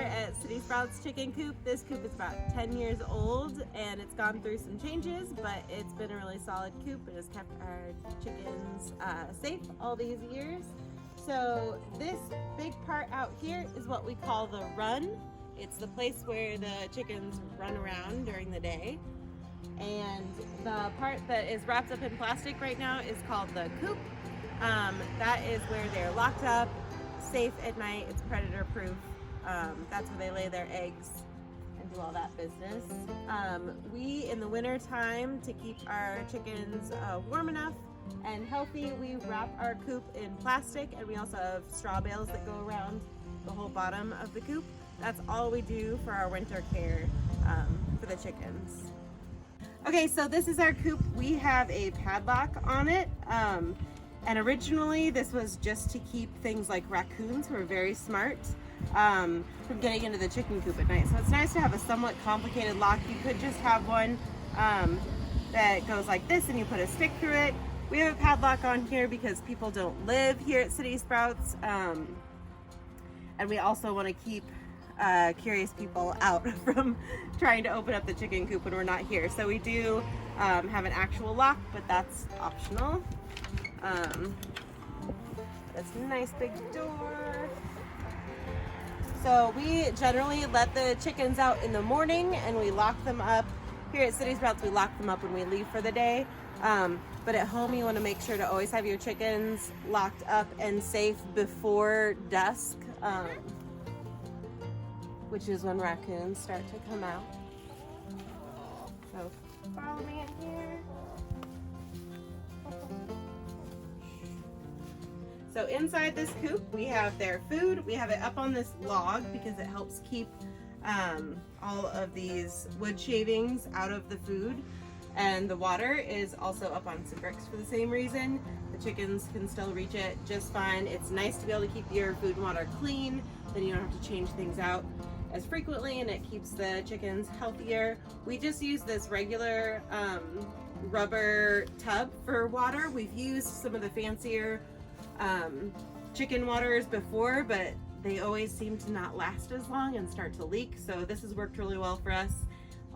at City Sprouts Chicken Coop. This coop is about 10 years old and it's gone through some changes, but it's been a really solid coop. It has kept our chickens safe all these years. So this big part out here is what we call the run. It's the place where the chickens run around during the day. And the part that is wrapped up in plastic right now is called the coop. That is where they're locked up, safe at night. It's predator proof. That's where they lay their eggs and do all that business. We, in the winter time, to keep our chickens warm enough and healthy, we wrap our coop in plastic, and we also have straw bales that go around the whole bottom of the coop. That's all we do for our winter care for the chickens. Okay, so this is our coop. We have a padlock on it. And originally this was just to keep things like raccoons, who are very smart, from getting into the chicken coop at night. So it's nice to have a somewhat complicated lock. You could just have one that goes like this and you put a stick through it. We have a padlock on here because people don't live here at City Sprouts. And we also want to keep curious people out from trying to open up the chicken coop when we're not here. So we do have an actual lock, but that's optional. It's a nice big door. So we generally let the chickens out in the morning and we lock them up. Here at City Sprouts, we lock them up when we leave for the day. But at home, you want to make sure to always have your chickens locked up and safe before dusk, which is when raccoons start to come out. So follow me in here. So inside this coop, we have their food. We have it up on this log because it helps keep all of these wood shavings out of the food. And the water is also up on some bricks for the same reason. The chickens can still reach it just fine. It's nice to be able to keep your food and water clean. Then you don't have to change things out as frequently, and it keeps the chickens healthier. We just use this regular rubber tub for water. We've used some of the fancier chicken waters before, but they always seem to not last as long and start to leak. So this has worked really well for us.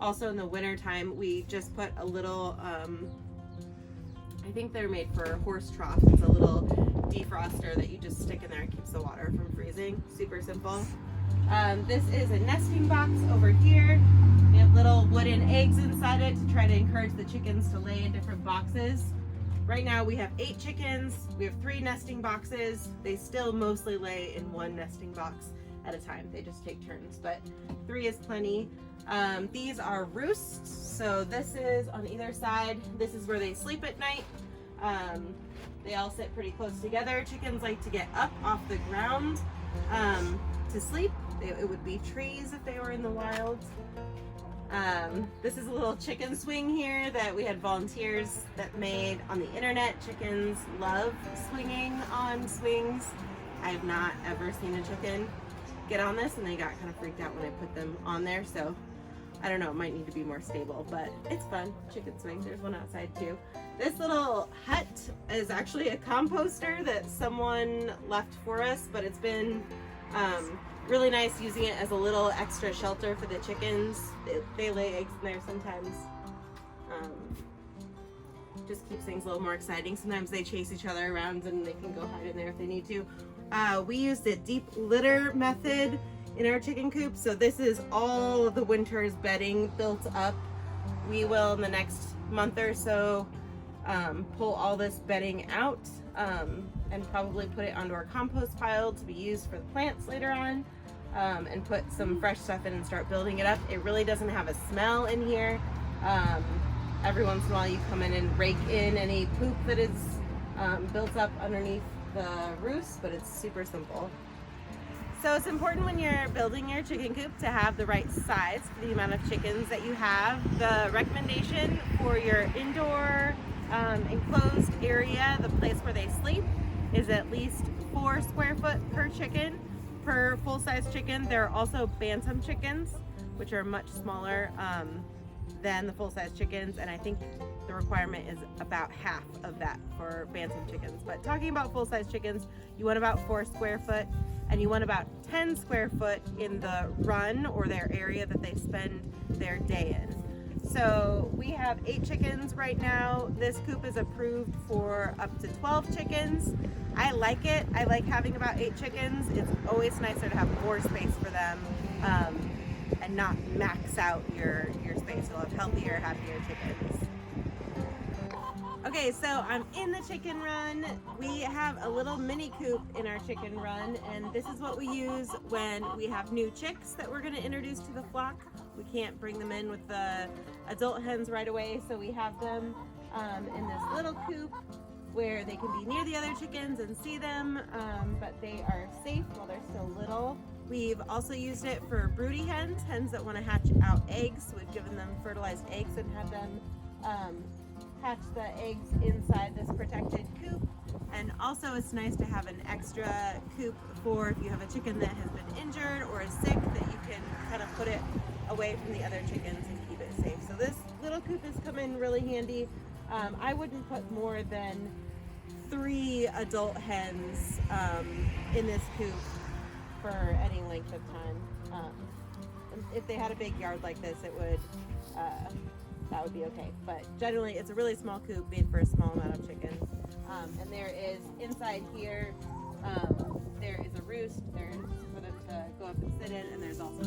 Also in the winter time, we just put a little, I think they're made for horse trough. It's a little defroster that you just stick in there and keeps the water from freezing. Super simple. This is a nesting box over here. We have little wooden eggs inside it to try to encourage the chickens to lay in different boxes. Right now we have 8 chickens. We have 3 nesting boxes. They still mostly lay in one nesting box at a time. They just take turns, but 3 is plenty. These are roosts. So this is on either side. This is where they sleep at night. They all sit pretty close together. Chickens like to get up off the ground to sleep. It would be trees if they were in the wild. This is a little chicken swing here that we had volunteers that made on the internet. Chickens love swinging on swings. I have not ever seen a chicken get on this, and they got kind of freaked out when I put them on there. So I don't know, it might need to be more stable, but it's fun. Chicken swing. There's one outside too. This little hut is actually a composter that someone left for us, but it's been really nice using it as a little extra shelter for the chickens. They lay eggs in there sometimes. Just keeps things a little more exciting. Sometimes they chase each other around and they can go hide in there if they need to. We used the deep litter method in our chicken coop. So this is all of the winter's bedding built up. We will in the next month or so pull all this bedding out and probably put it onto our compost pile to be used for the plants later on, and put some fresh stuff in and start building it up. It really doesn't have a smell in here. Every once in a while you come in and rake in any poop that is built up underneath the roofs, but it's super simple. So it's important when you're building your chicken coop to have the right size for the amount of chickens that you have. The recommendation for your indoor enclosed area, the place where they sleep, is at least 4 square foot per chicken per full-size chicken. There are also bantam chickens, which are much smaller than the full-size chickens, and I think the requirement is about half of that for bantam chickens. But talking about full-size chickens, you want about 4 square foot. and you want about 10 square foot in the run or their area that they spend their day in. So we have 8 chickens right now. This coop is approved for up to 12 chickens. I like it. I like having about 8 chickens. It's always nicer to have more space for them and not max out your space. You'll have healthier, happier chickens. Okay, so I'm in the chicken run. We have a little mini coop in our chicken run, and this is what we use when we have new chicks that we're going to introduce to the flock. We can't bring them in with the adult hens right away, so we have them in this little coop where they can be near the other chickens and see them, but they are safe while they're still little. We've also used it for broody hens, hens that want to hatch out eggs. So we've given them fertilized eggs and had them hatch the eggs inside this protected coop. And also it's nice to have an extra coop for if you have a chicken that has been injured or is sick, that you can kind of put it away from the other chickens and keep it safe. So this little coop has come in really handy. I wouldn't put more than 3 adult hens in this coop for any length of time. If they had a big yard like this, it would that would be okay. But generally, it's a really small coop made for a small amount of chickens. And there is inside here, there is a roost. There's for them to go up and sit in, and there's also